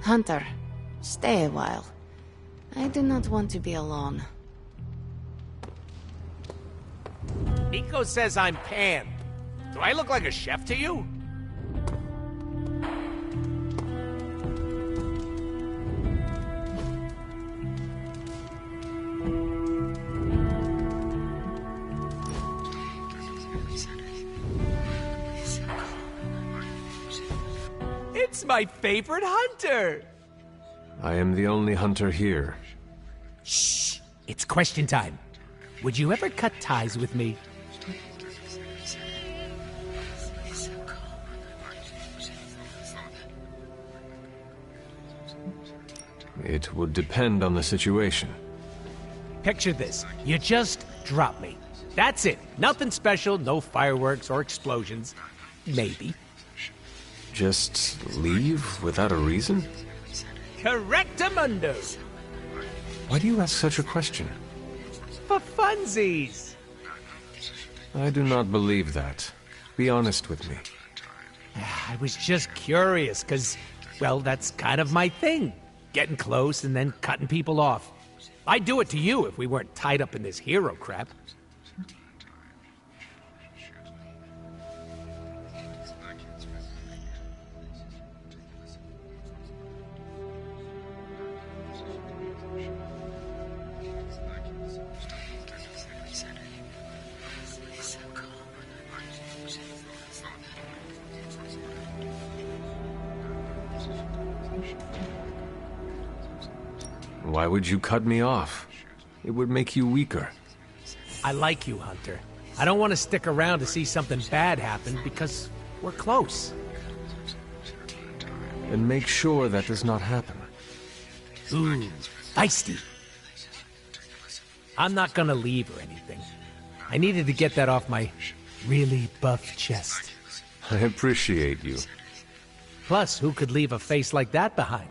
Hunter, stay a while. I do not want to be alone. Nico says I'm Pan. Do I look like a chef to you? It's my favorite hunter! I am the only hunter here. Shh! It's question time. Would you ever cut ties with me? It would depend on the situation. Picture this. You just drop me. That's it. Nothing special, no fireworks or explosions. Maybe. Just leave without a reason? Correctamundo! Why do you ask such a question? For funsies! I do not believe that. Be honest with me. I was just curious, because, well, that's kind of my thing. Getting close and then cutting people off. I'd do it to you if we weren't tied up in this hero crap. Why would you cut me off? It would make you weaker. I like you, Hunter. I don't want to stick around to see something bad happen because we're close. And make sure that does not happen. Ooh, feisty. I'm not gonna leave or anything. I needed to get that off my really buff chest. I appreciate you. Plus, who could leave a face like that behind?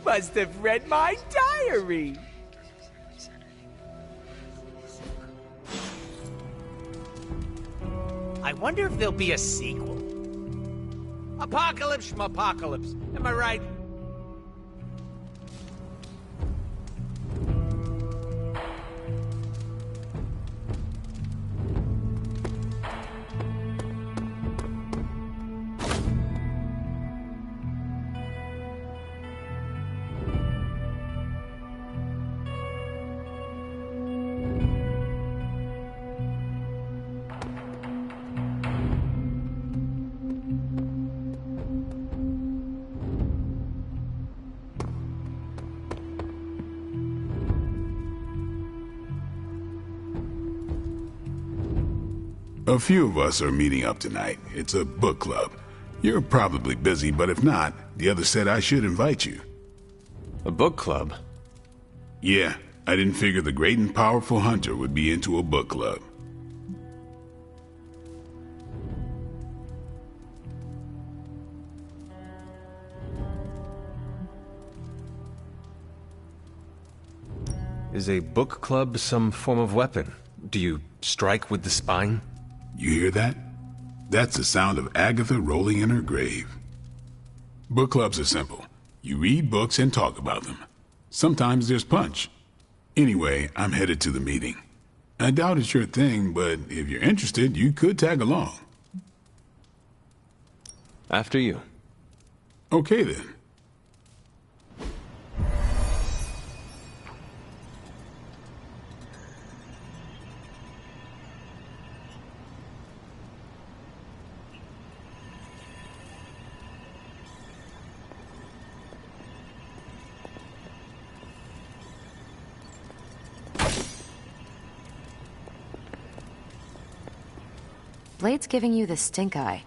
Must have read my diary. I wonder if there'll be a sequel. Apocalypse schmapocalypse. Am I right? A few of us are meeting up tonight. It's a book club. You're probably busy, but if not, the others said I should invite you. A book club? Yeah, I didn't figure the great and powerful Hunter would be into a book club. Is a book club some form of weapon? Do you strike with the spine? You hear that? That's the sound of Agatha rolling in her grave. Book clubs are simple. You read books and talk about them. Sometimes there's punch. Anyway, I'm headed to the meeting. I doubt it's your thing, but if you're interested, you could tag along. After you. Okay, then. Blade's giving you the stink eye.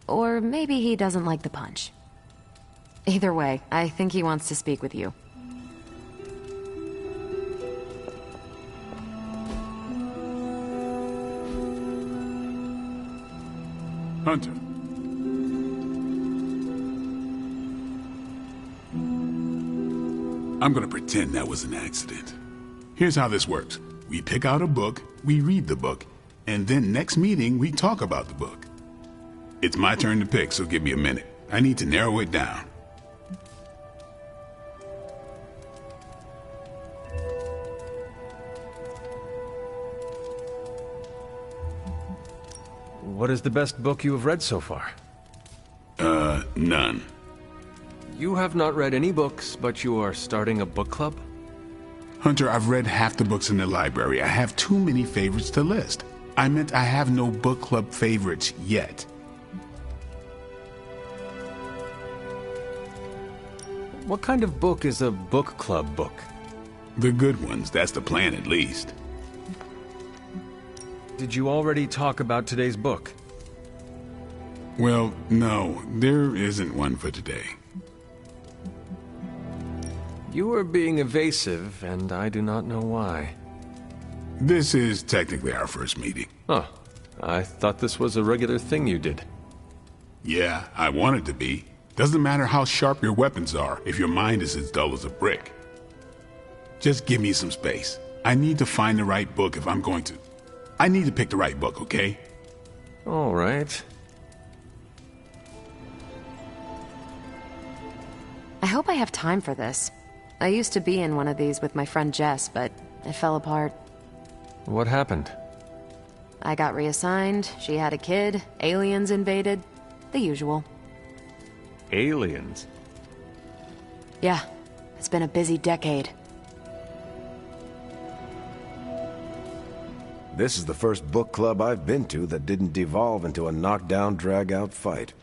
Or maybe he doesn't like the punch. Either way, I think he wants to speak with you. Hunter. I'm gonna pretend that was an accident. Here's how this works. We pick out a book, we read the book, and then next meeting we talk about the book. It's my turn to pick, so give me a minute. I need to narrow it down. What is the best book you have read so far? None. You have not read any books, but you are starting a book club? Hunter, I've read half the books in the library. I have too many favorites to list. I meant I have no book club favorites yet. What kind of book is a book club book? The good ones, that's the plan at least. Did you already talk about today's book? Well, no, there isn't one for today. You are being evasive, and I do not know why. This is technically our first meeting. Oh, I thought this was a regular thing you did. Yeah, I want it to be. Doesn't matter how sharp your weapons are if your mind is as dull as a brick. Just give me some space. I need to find the right book if I'm going to... I need to pick the right book, okay? All right. I hope I have time for this. I used to be in one of these with my friend Jess, but it fell apart. What happened? I got reassigned, she had a kid, aliens invaded. The usual. Aliens? Yeah, it's been a busy decade. This is the first book club I've been to that didn't devolve into a knockdown, drag-out fight.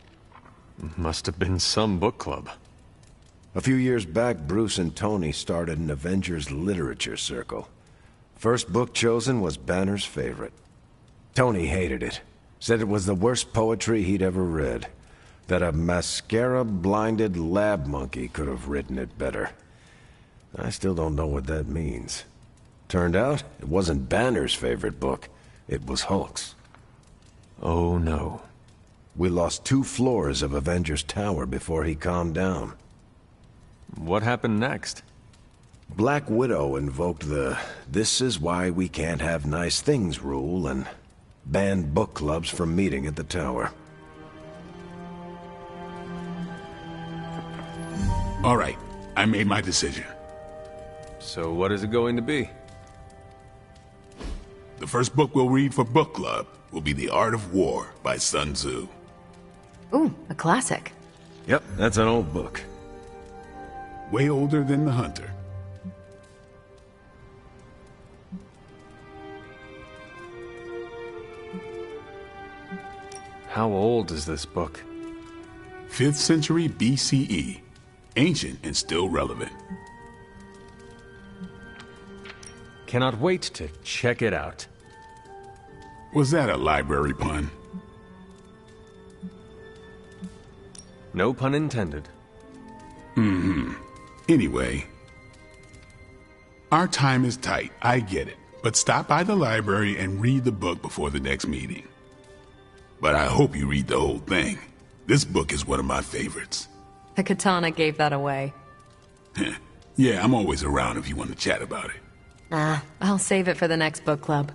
Must have been some book club. A few years back, Bruce and Tony started an Avengers literature circle. First book chosen was Banner's favorite. Tony hated it. Said it was the worst poetry he'd ever read. That a mascara-blinded lab monkey could have written it better. I still don't know what that means. Turned out, it wasn't Banner's favorite book. It was Hulk's. Oh no. We lost 2 floors of Avengers Tower before he calmed down. What happened next? Black Widow invoked the "this is why we can't have nice things" rule and banned book clubs from meeting at the tower. All right, I made my decision. So what is it going to be? The first book we'll read for book club will be The Art of War by Sun Tzu. Ooh, a classic. Yep, that's an old book. Way older than The Hunter. How old is this book? 5th century BCE. Ancient and still relevant. Cannot wait to check it out. Was that a library pun? No pun intended. Anyway, our time is tight, I get it. But stop by the library and read the book before the next meeting. But I hope you read the whole thing. This book is one of my favorites. The katana gave that away. Yeah, I'm always around if you want to chat about it. Nah, I'll save it for the next book club.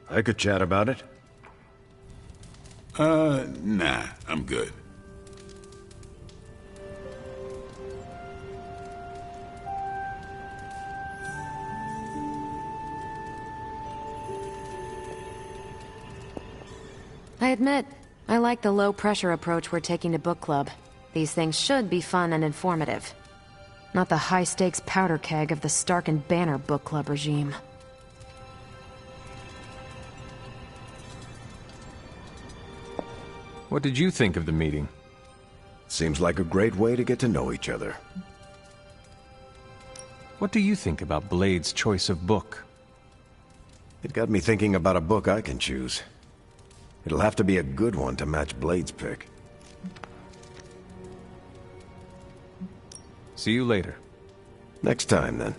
I could chat about it. Nah, I'm good. I admit, I like the low-pressure approach we're taking to book club. These things should be fun and informative. Not the high-stakes powder keg of the Stark and Banner book club regime. What did you think of the meeting? Seems like a great way to get to know each other. What do you think about Blade's choice of book? It got me thinking about a book I can choose. It'll have to be a good one to match Blade's pick. See you later. Next time, then.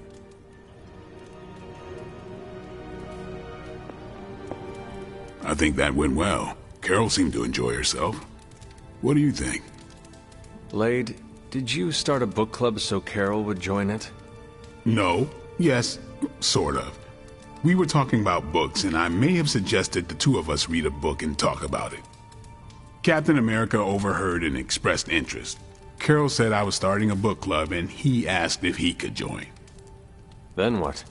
I think that went well. Carol seemed to enjoy herself. What do you think? Blade, did you start a book club so Carol would join it? No. Yes, sort of. We were talking about books, and I may have suggested the two of us read a book and talk about it. Captain America overheard and expressed interest. Carol said I was starting a book club, and he asked if he could join. Then what?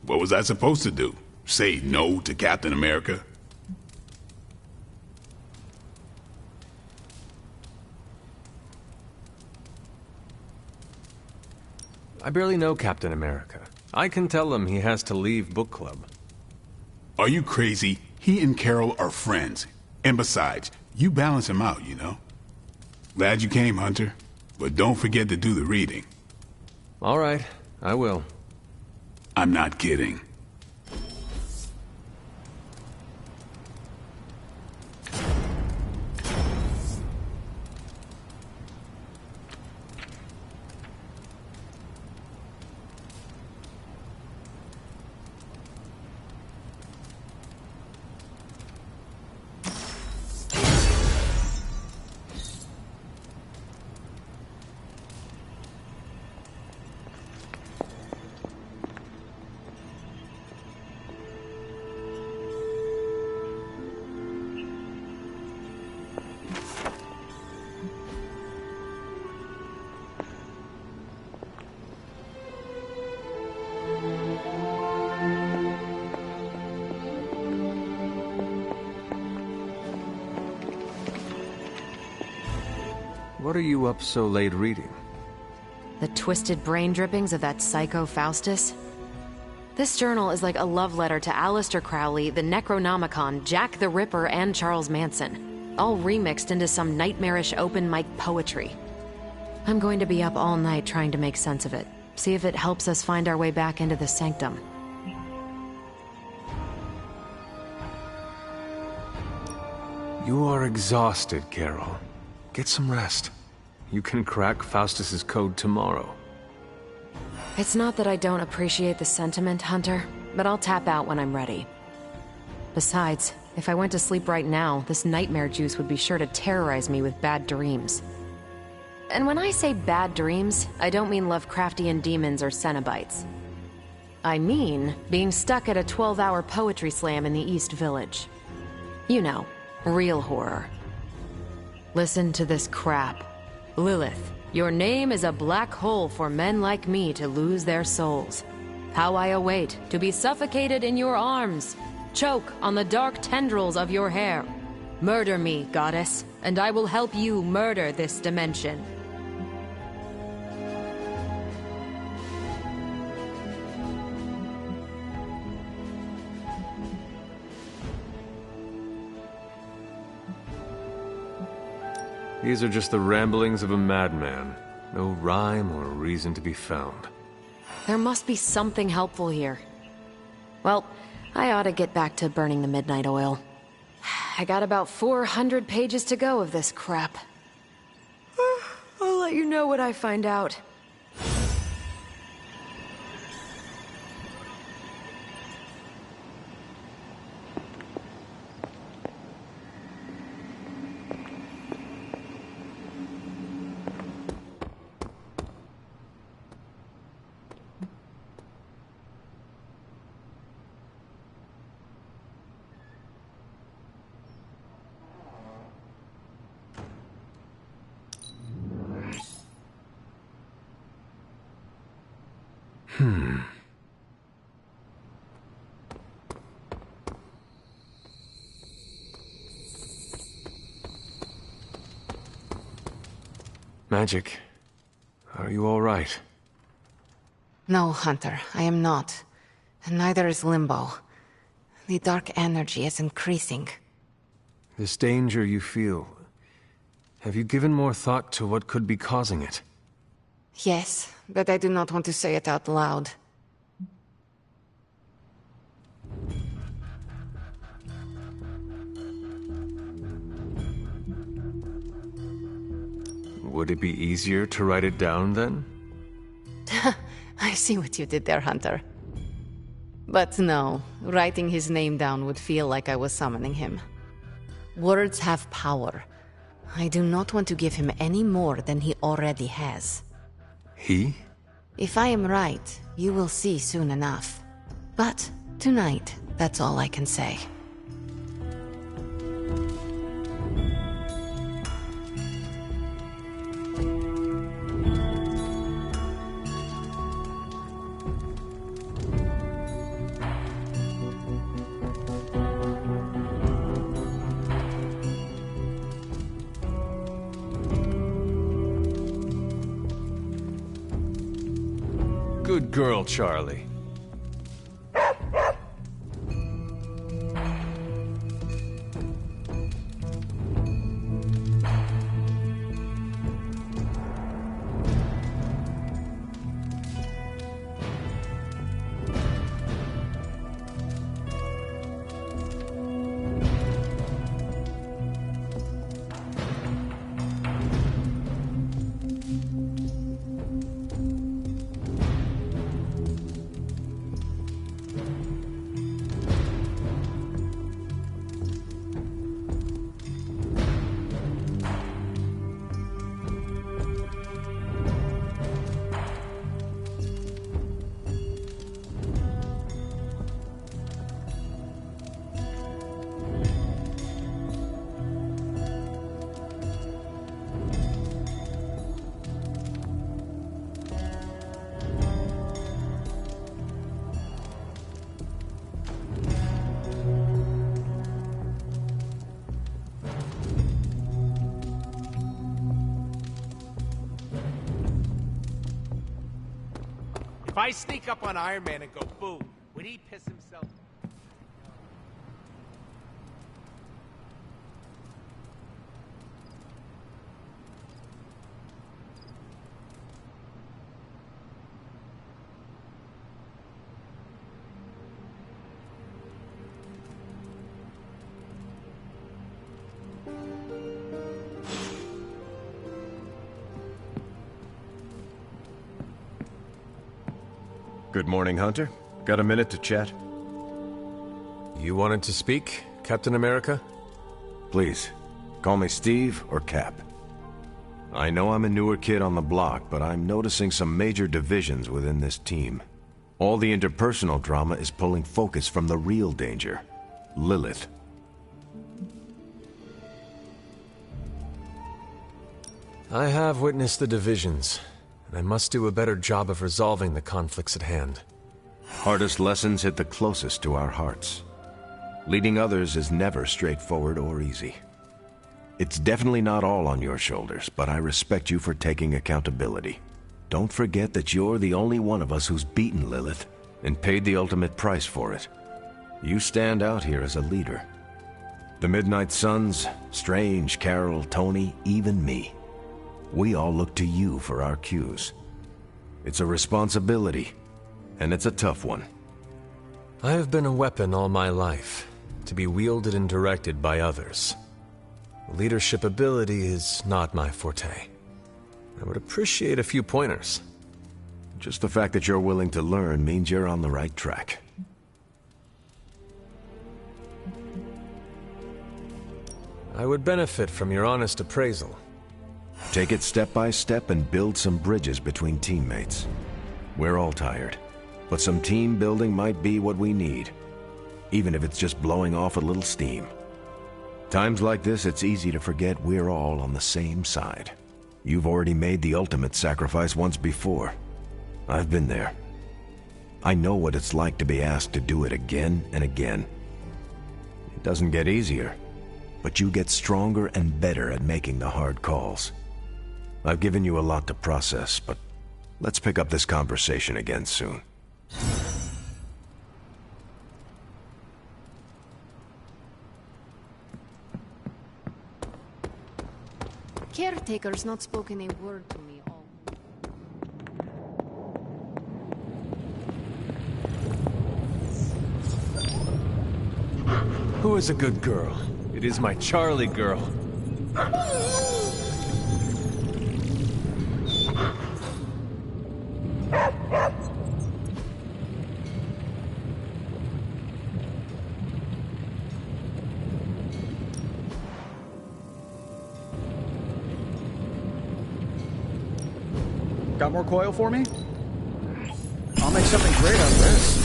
What was I supposed to do? Say no to Captain America? I barely know Captain America. I can tell him he has to leave book club. Are you crazy? He and Carol are friends. And besides, you balance him out, you know? Glad you came, Hunter. But don't forget to do the reading. All right, I will. I'm not kidding. What are you up so late reading? The twisted brain drippings of that psycho Faustus? This journal is like a love letter to Aleister Crowley, the Necronomicon, Jack the Ripper, and Charles Manson. All remixed into some nightmarish open mic poetry. I'm going to be up all night trying to make sense of it. See if it helps us find our way back into the sanctum. You are exhausted, Carol. Get some rest. You can crack Faustus's code tomorrow. It's not that I don't appreciate the sentiment, Hunter, but I'll tap out when I'm ready. Besides, if I went to sleep right now, this nightmare juice would be sure to terrorize me with bad dreams. And when I say bad dreams, I don't mean Lovecraftian demons or Cenobites. I mean being stuck at a 12-hour poetry slam in the East Village. You know, real horror. Listen to this crap. Lilith, your name is a black hole for men like me to lose their souls. How I await to be suffocated in your arms. Choke on the dark tendrils of your hair. Murder me, goddess, and I will help you murder this dimension. These are just the ramblings of a madman. No rhyme or reason to be found. There must be something helpful here. Well, I ought to get back to burning the midnight oil. I got about 400 pages to go of this crap. I'll let you know what I find out. Magic, are you all right? No, Hunter, I am not. And neither is Limbo. The dark energy is increasing. This danger you feel, have you given more thought to what could be causing it? Yes, but I do not want to say it out loud. Would it be easier to write it down then? I see what you did there, Hunter. But no, writing his name down would feel like I was summoning him. Words have power. I do not want to give him any more than he already has. He? If I am right, you will see soon enough. But tonight, that's all I can say. Good girl, Charlie. If I sneak up on Iron Man and go boom, would he piss himself? Good morning, Hunter. Got a minute to chat? You wanted to speak, Captain America? Please, call me Steve or Cap. I know I'm a newer kid on the block, but I'm noticing some major divisions within this team. All the interpersonal drama is pulling focus from the real danger, Lilith. I have witnessed the divisions, and I must do a better job of resolving the conflicts at hand. Hardest lessons hit the closest to our hearts. Leading others is never straightforward or easy. It's definitely not all on your shoulders, but I respect you for taking accountability. Don't forget that you're the only one of us who's beaten Lilith and paid the ultimate price for it. You stand out here as a leader. The Midnight Suns, Strange, Carol, Tony, even me. We all look to you for our cues. It's a responsibility, and it's a tough one. I have been a weapon all my life, to be wielded and directed by others. Leadership ability is not my forte. I would appreciate a few pointers. Just the fact that you're willing to learn means you're on the right track. I would benefit from your honest appraisal. Take it step by step and build some bridges between teammates. We're all tired, but some team building might be what we need, even if it's just blowing off a little steam. Times like this, it's easy to forget we're all on the same side. You've already made the ultimate sacrifice once before. I've been there. I know what it's like to be asked to do it again and again. It doesn't get easier, but you get stronger and better at making the hard calls. I've given you a lot to process, but let's pick up this conversation again soon. Caretaker's not spoken a word to me all. Who is a good girl? It is my Charlie girl. Got more coil for me? I'll make something great out of this.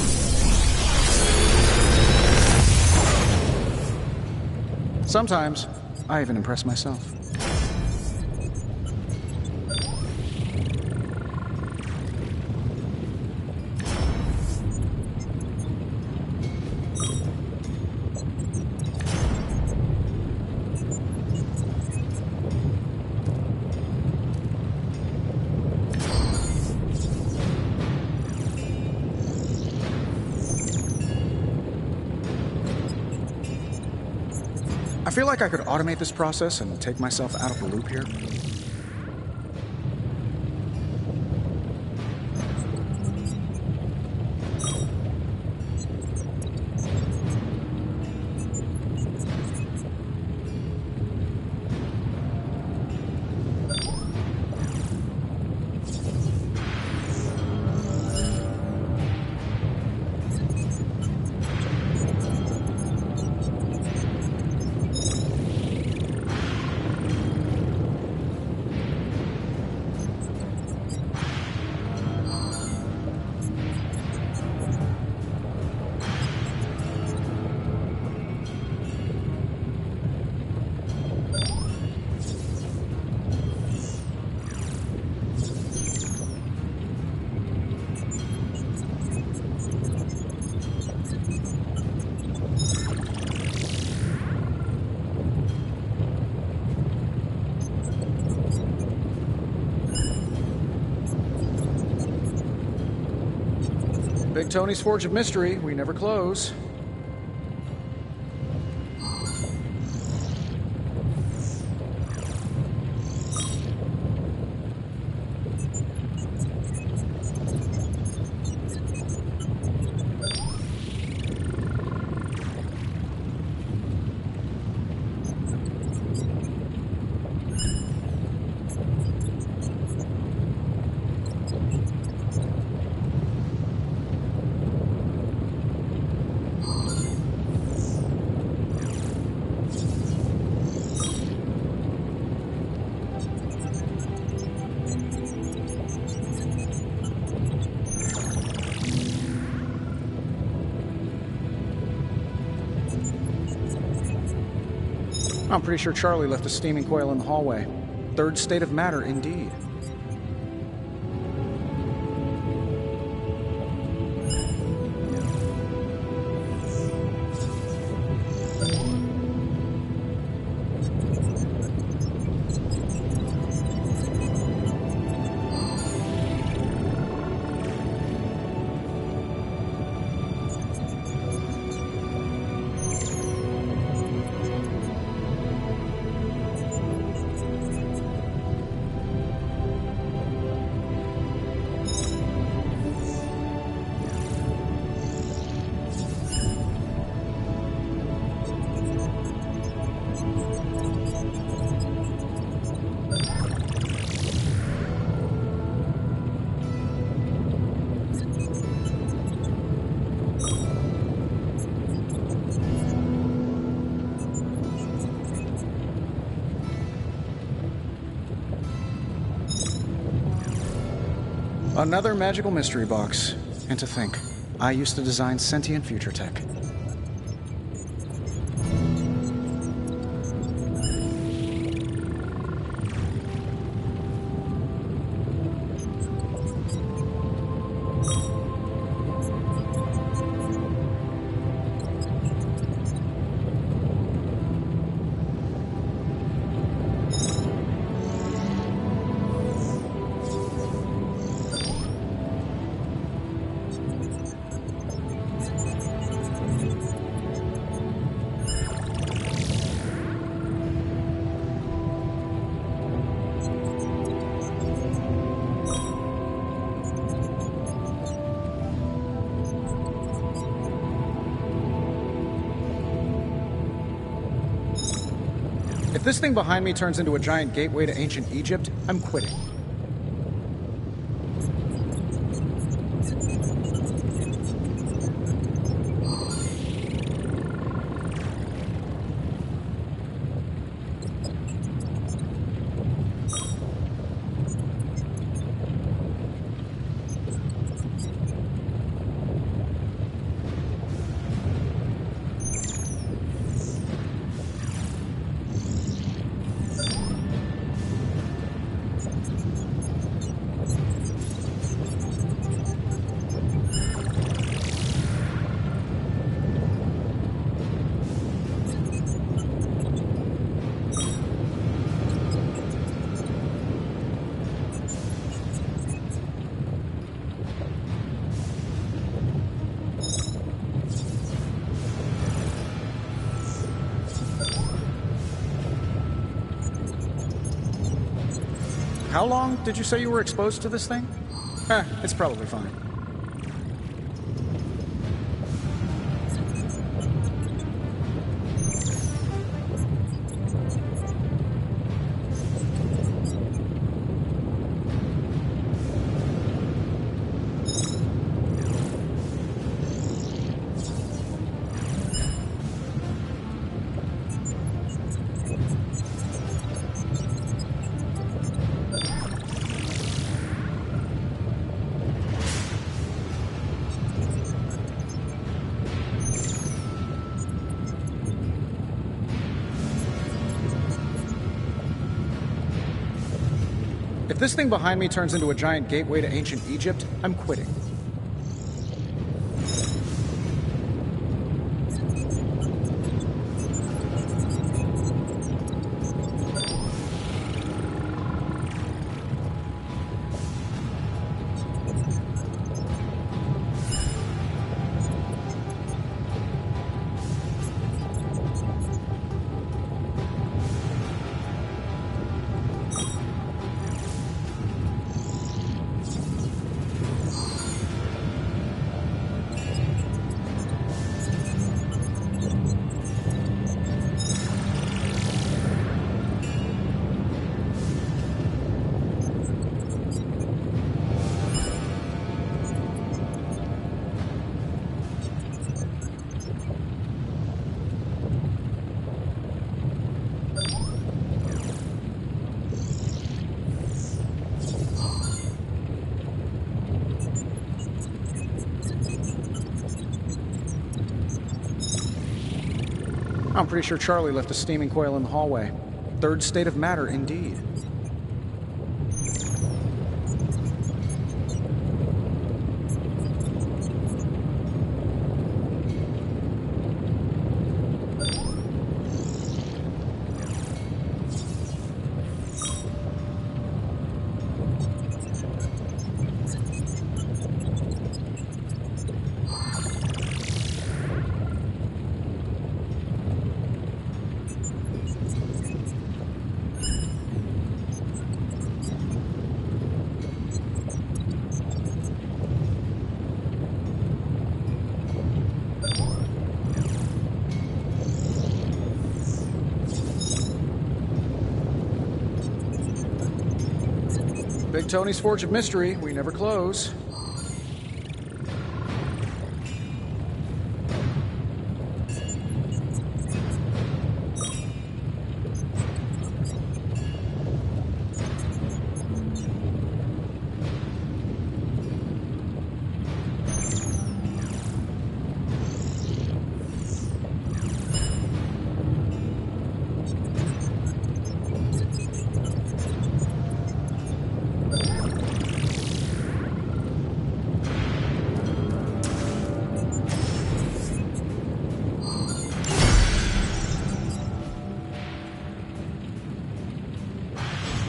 Sometimes, I even impress myself. I feel like I could automate this process and take myself out of the loop here. Big Tony's Forge of Mystery, we never close. I'm pretty sure Charlie left a steaming coil in the hallway. Third state of matter, indeed. Another magical mystery box. And to think, I used to design sentient future tech. If this thing behind me turns into a giant gateway to ancient Egypt, I'm quitting. How long did you say you were exposed to this thing? It's probably fine. If this thing behind me turns into a giant gateway to ancient Egypt, I'm quitting. I'm pretty sure Charlie left a steaming coil in the hallway. Third state of matter, indeed. Big Tony's Forge of Mystery, we never close.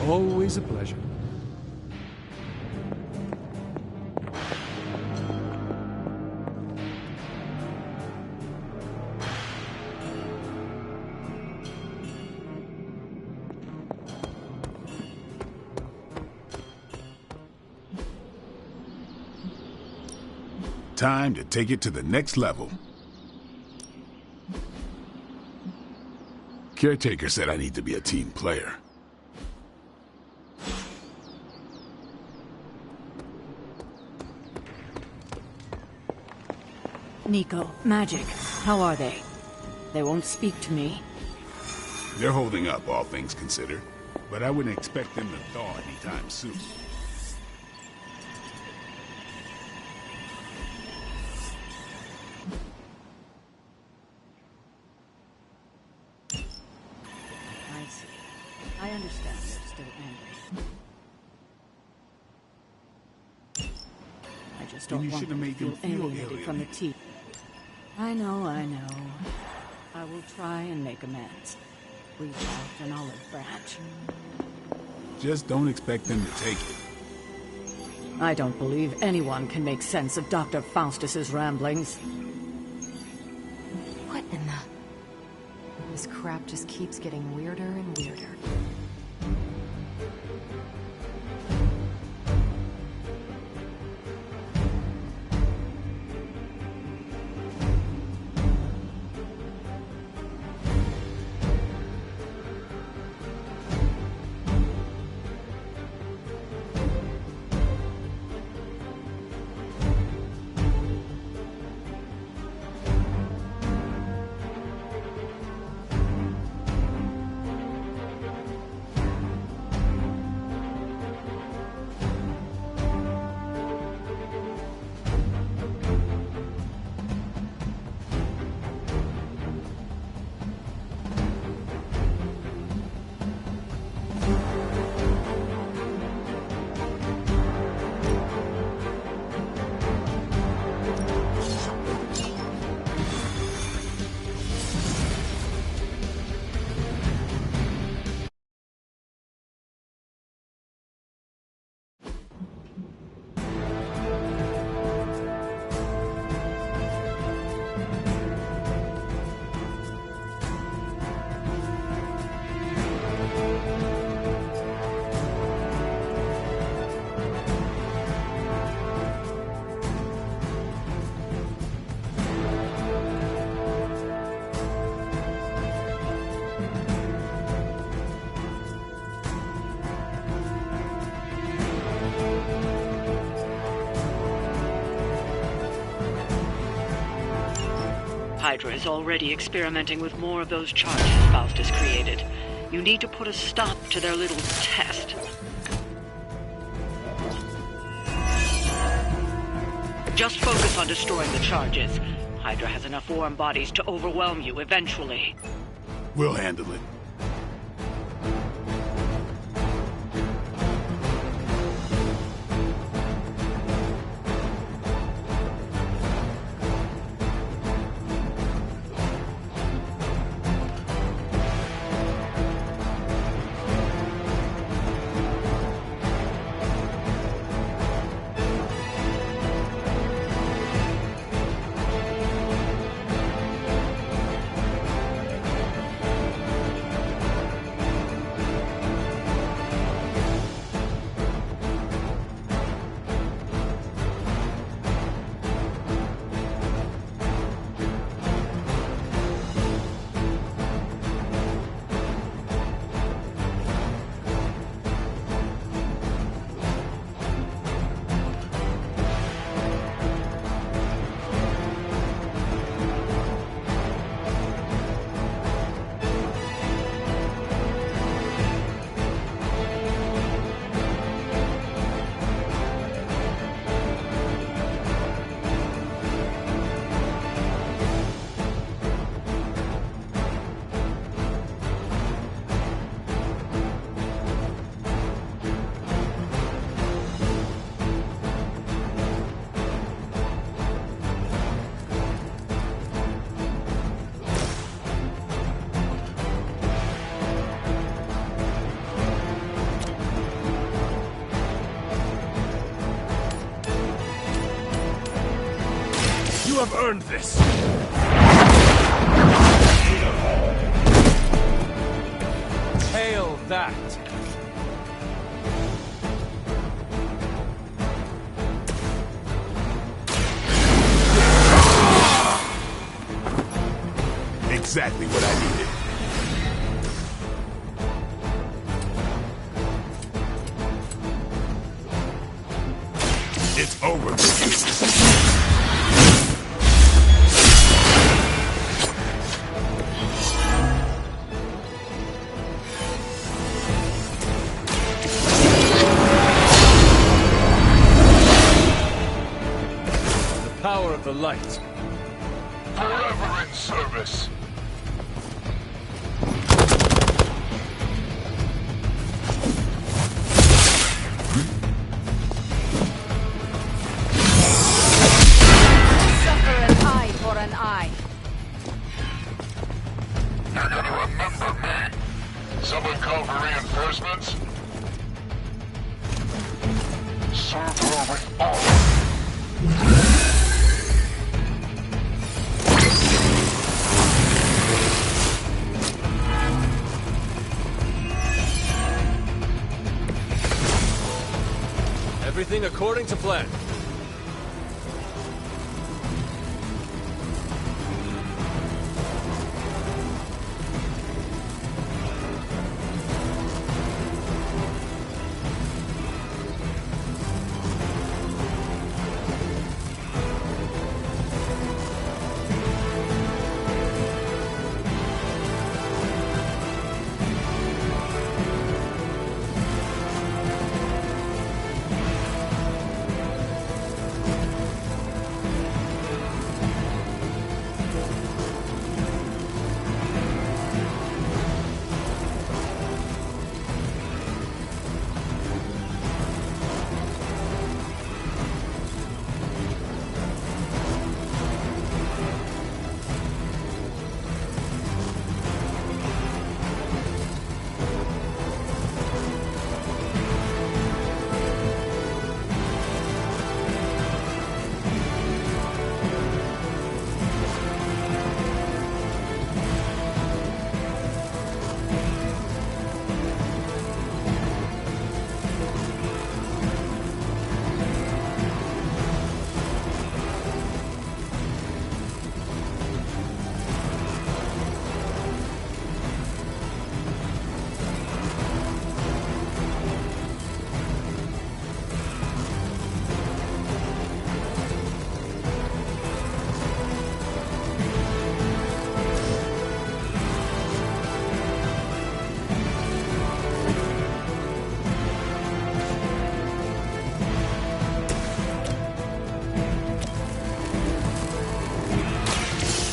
Always a pleasure. Time to take it to the next level. Caretaker said I need to be a team player. Nico, Magic, how are they? They won't speak to me. They're holding up, all things considered. But I wouldn't expect them to thaw anytime soon. I see. I understand they're still angry. I just Then don't you want shouldn't them have to made feel them feel alienated from the team. I know. I will try and make amends. Reach out an olive branch. Just don't expect them to take it. I don't believe anyone can make sense of Dr. Faustus's ramblings. What in the... This crap just keeps getting weirder and weirder. Hydra is already experimenting with more of those charges Faustus created. You need to put a stop to their little test. Just focus on destroying the charges. Hydra has enough warm bodies to overwhelm you eventually. We'll handle it. You have earned this! Hail that! Exactly what I needed. It's over for you. Power of the light. Forever in service. Suffer an eye for an eye. You're gonna remember me. Someone call for reinforcements? Serve her with honor. Everything according to plan.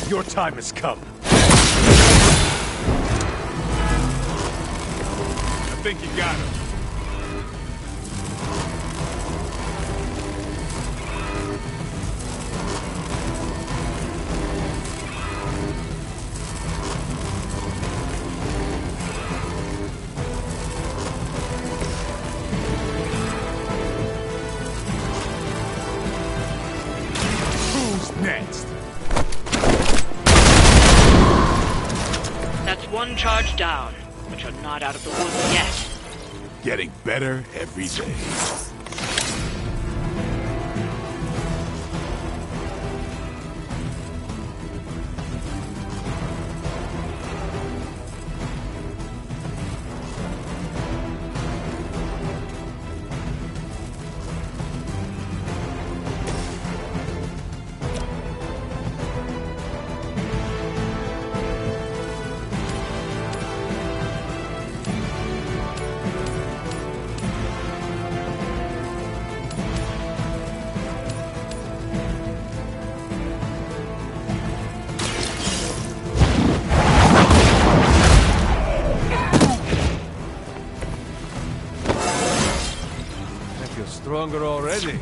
Your time has come. I think you got him. Who's next? That's one charge down, but you're not out of the woods yet. Getting better every day. Stronger already.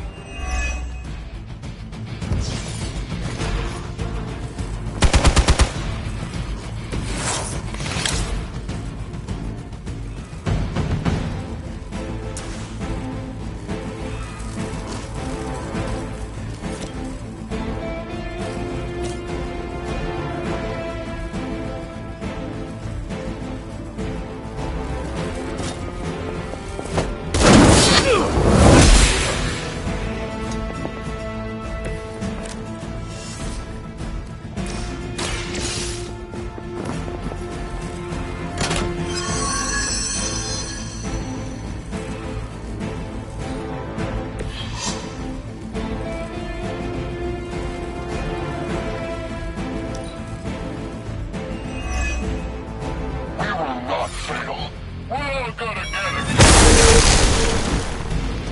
We're all gonna get it.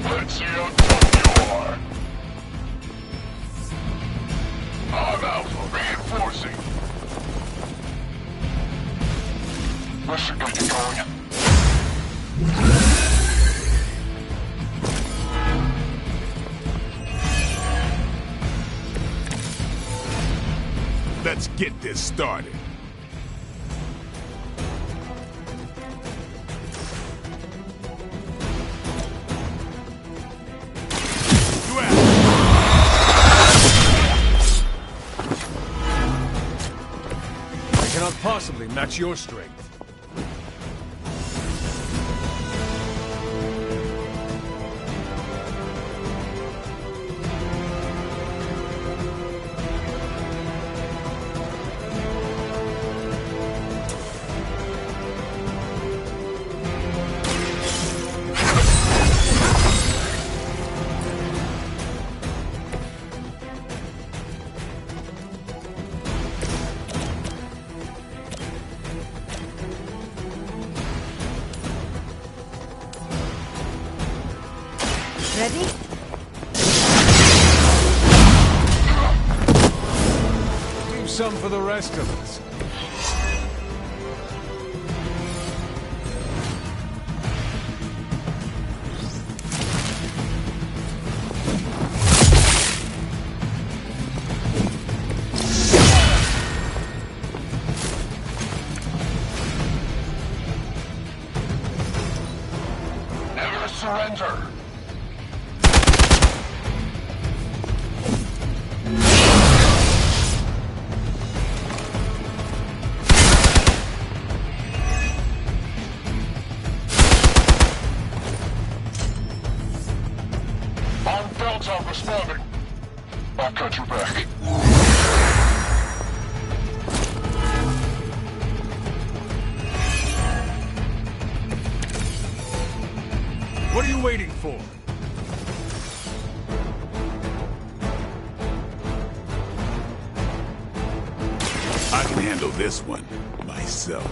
Let's see how tough you are. I'm Alpha reinforcing. This should get you going. Let's get this started. I cannot possibly match your strength. Ready? Leave some for the rest of us. Never surrender. Beltop responding. I've got your back. What are you waiting for? I can handle this one myself.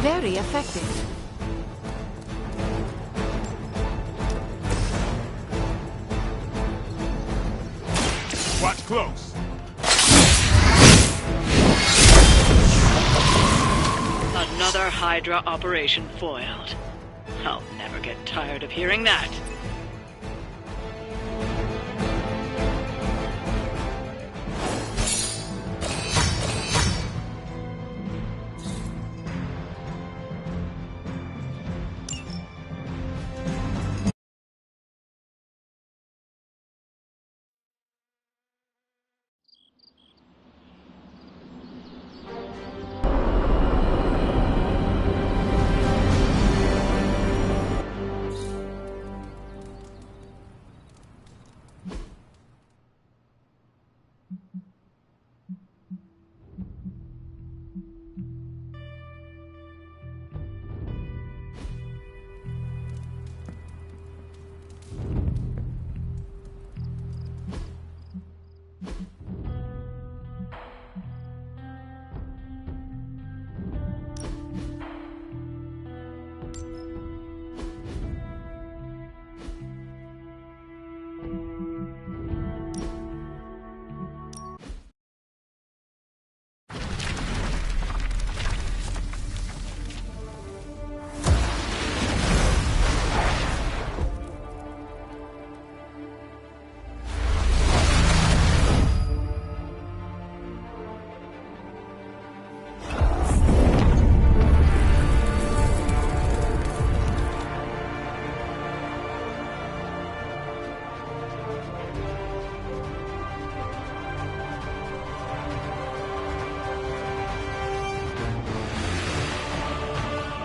Very effective. Watch close. Another Hydra operation foiled. I'll never get tired of hearing that.